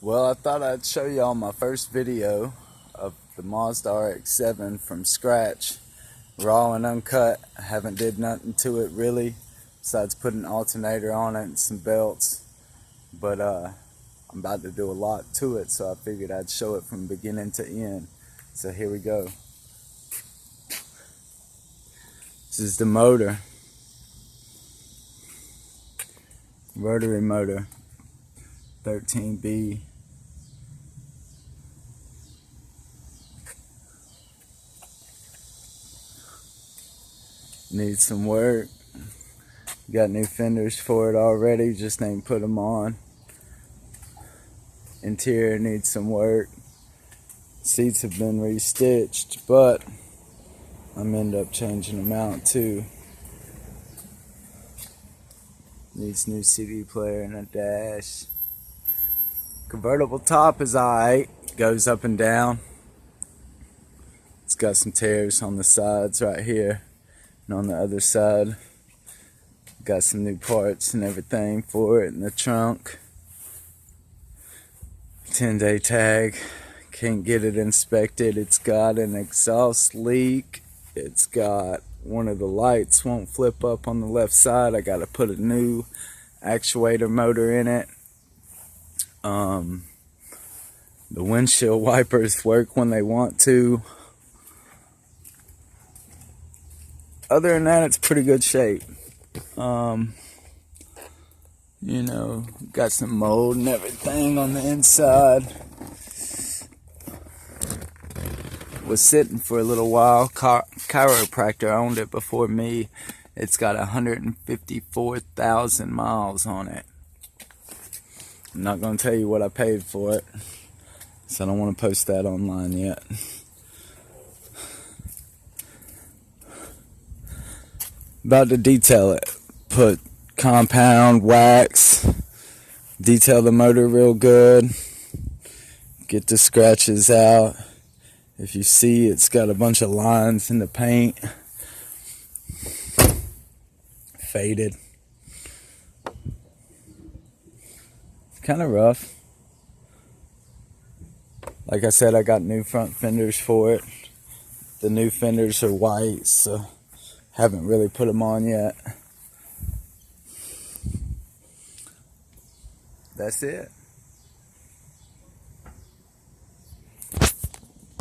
Well, I thought I'd show y'all my first video of the Mazda rx7 from scratch, raw and uncut. I haven't did nothing to it really, besides put an alternator on it and some belts. But I'm about to do a lot to it, so I figured I'd show it from beginning to end. So here we go. This is the motor, rotary motor, 13B. Needs some work. Got new fenders for it already, just ain't put them on. Interior needs some work. Seats have been restitched, but I'm end up changing them out too. Needs new CD player and a dash. Convertible top is alright, goes up and down. It's got some tears on the sides right here and on the other side. Got some new parts and everything for it in the trunk. 10-day tag. Can't get it inspected. It's got an exhaust leak. It's got one of the lights won't flip up on the left side. I gotta put a new actuator motor in it. The windshield wipers work when they want to. Other than that, it's pretty good shape. You know, got some mold and everything on the inside. Was sitting for a little while. Chiropractor owned it before me. It's got 154,000 miles on it. I'm not going to tell you what I paid for it, so I don't want to post that online yet. About to detail it. Put compound, wax, detail the motor real good, get the scratches out. If you see, it's got a bunch of lines in the paint, faded. It's kind of rough. Like I said, I got new front fenders for it. The new fenders are white, so haven't really put them on yet. That's it.